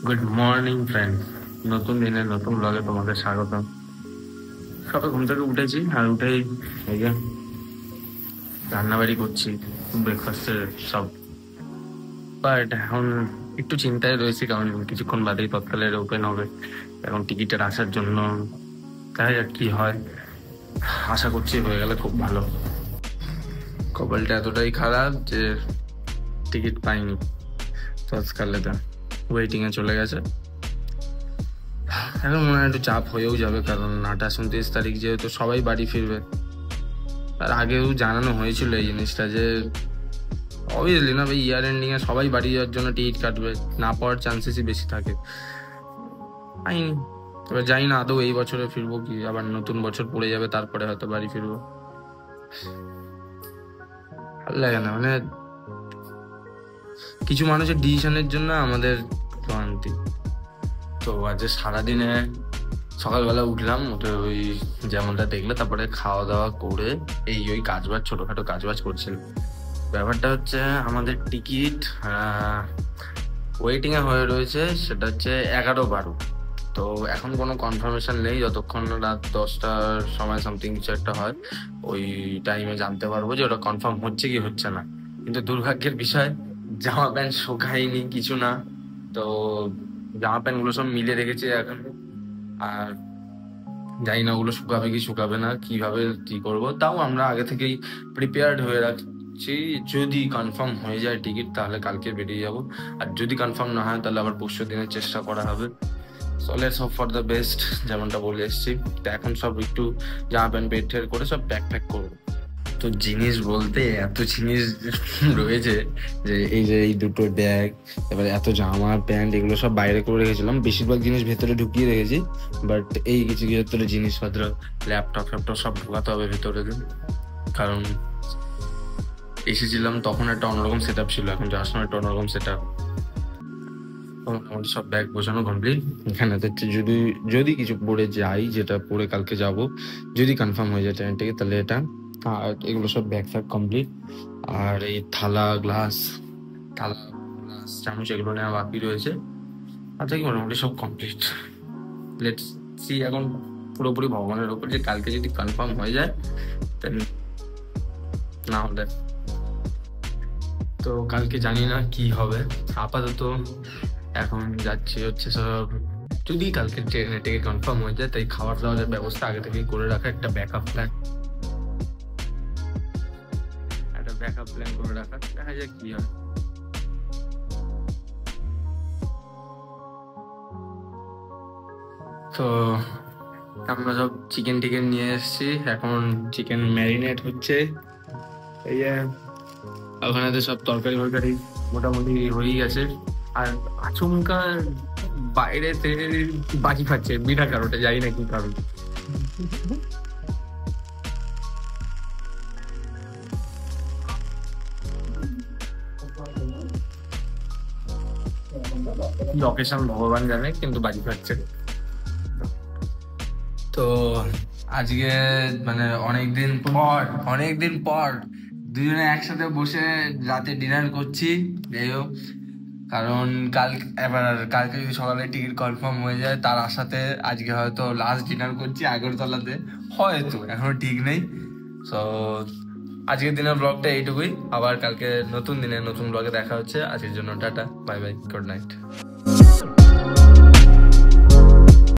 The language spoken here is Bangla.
গুড মর্নিং ফ্রেন্ড, নতুন দিনে নতুন ব্লগে তোমাদের স্বাগত। সকাল ঘুম থেকে উঠেছি আর উঠেই এই যে রান্নাবাড়ি করছি, ব্রেকফাস্টের সব। বাট এখন একটু চিন্তায় রয়েছি, কারণ কিছুক্ষণ বাদেই তৎকালের ওপেন হবে। এখন টিকিটের আসার জন্য দেখা যাক কি হয়। আশা করছি হয়ে গেলে খুব ভালো। কপালটা এতটাই খারাপ যে টিকিট পাইনি, তৎকালেতে ওয়েটিংয়ে চলে গেছে। এখন মনে হয় একটু চাপ হয়েও যাবে, কারণ 28-29 তারিখ যেহেতু সবাই বাড়ি ফিরবে। আর আগেও জানানো হয়েছিল এই জিনিসটা যে অবভিয়াসলি না ভাই, ইয়ার এন্ডিং এ সবাই বাড়ি যাওয়ার জন্য টিকিট কাটবে, না পাওয়ার চান্সেসই বেশি থাকে। পাইনি। এবার জানি না আদৌ এই বছরে ফিরবো কি, আবার নতুন বছর পড়ে যাবে তারপরে হয়তো বাড়ি ফিরবো। ভালো লাগে না, মানে কিছু মানুষের ডিসিশনের জন্য আমাদের ক্লান্তি। তো আজ সারাদিনে সকালবেলা উঠলাম, উঠে ওই যেমনটা দেখলে, তারপরে খাওয়া দাওয়া করে ওই কাজবাজ, ছোটখাটো কাজবাজ করছিলাম। ব্যাপারটা হচ্ছে আমাদের টিকিট ওয়েটিং এ হয়ে রয়েছে, সেটা হচ্ছে 11-12। তো এখন কোনো কনফার্মেশন নেই, যতক্ষণ রাত 10টার সময় সামথিং কিছু একটা হয় ওই টাইমে জানতে পারবো যে ওটা কনফার্ম হচ্ছে কি হচ্ছে না। কিন্তু দুর্ভাগ্যের বিষয়, জামা প্যান্ট শুকায়নি কিছু না। তো জামা প্যান্ট গুলো সব মিলে রেখেছি এখন, আর জানি না ওগুলো শুকাবে কি শুকাবে না, কিভাবে কি করবো। তাও আমরা আগে থেকেই প্রিপেয়ার্ড হয়ে রাখছি, যদি কনফার্ম হয়ে যায় টিকিট তাহলে কালকে বেরিয়ে যাব, আর যদি কনফার্ম না হয় তাহলে আবার পরশু দিনের চেষ্টা করা হবে। So let's hope for the best, যেমনটা বলে এসেছি। তো এখন সব একটু জামা প্যান্ট বের ঠের করে সব প্যাক করবো। তো জিনিস বলতে এত জিনিস রয়েছে, যে এই দুটো ব্যাগ, এবার এত জামা প্যান্ট, এগুলো সব বাইরে করে রেখেছিলাম, বেশিরভাগ জিনিস ভেতরে ঢুকিয়ে রেখেছি। বাট এই কিছু ভেতরে জিনিসপত্র, ল্যাপটপ ফ্যাপটপ সব ঢোকাতে হবে ভেতরে, কারণ এসেছিলাম তখন একটা অন্যরকম সেট আপ ছিল, এখন যাওয়ার সময় একটা অন্যরকম সেট আপ। মোটামুটি সব ব্যাগ গোছানো কমপ্লিট। এখানে হচ্ছে যদি যদি কিছু পরে যাই, যেটা পরে কালকে যাব, যদি কনফার্ম হয়ে যায় ট্রেন থেকে, তাহলে এটা। আর এগুলো সব ব্যাগ ফ্যাগ কমপ্লিট। আর এই থালা গ্লাস চামচ এগুলো নেওয়া বাকি রয়েছে, আর থেকে মোটামুটি সব কমপ্লিট। লেটস সি, এখন পুরোপুরি ভগবানের উপর, যে কালকে যদি কনফার্ম হয়ে যায় দেন, না হলে তো কালকে জানি না কি হবে। আপাতত এখন যাচ্ছি হচ্ছে সব, যদি কালকে ট্রেনে টিকিট কনফার্ম হয়ে যায়, তাই খাবার দাবারের ব্যবস্থা আগে থেকেই করে রাখা, একটা ব্যাকআপ প্ল্যান করে রাখা, দেখা যায় কি হয়। তো আমরা সব চিকেন টিকেন নিয়ে এসেছি, এখন চিকেন ম্যারিনেট হচ্ছে। এই যে ওখানে সব তরকারি ফরকারি মোটামুটি হয়েই গেছে। আর আচমকা বাইরেতে বাজি খাচ্ছে বিনা কারণে, জানি না কি কারণ। কি অকেশন ভগবান জানে, কিন্তু বাজি খাচ্ছে। তো আজকে মানে অনেকদিন পর দুজনে একসাথে বসে রাতে ডিনার করছি। যাই হোক, কারণ কালকে যদি সকালে টিকিট কনফার্ম হয়ে যায়, তার আশাতে আজকে হয়তো লাস্ট ডিনার করছি আগরতলাতে, হয়তো এখনো ঠিক নেই। সো আজকের দিনের ব্লগটা এইটুকুই, আবার কালকে নতুন দিনে নতুন ব্লগে দেখা হচ্ছে। আজকের জন্য tata, bye bye, good night.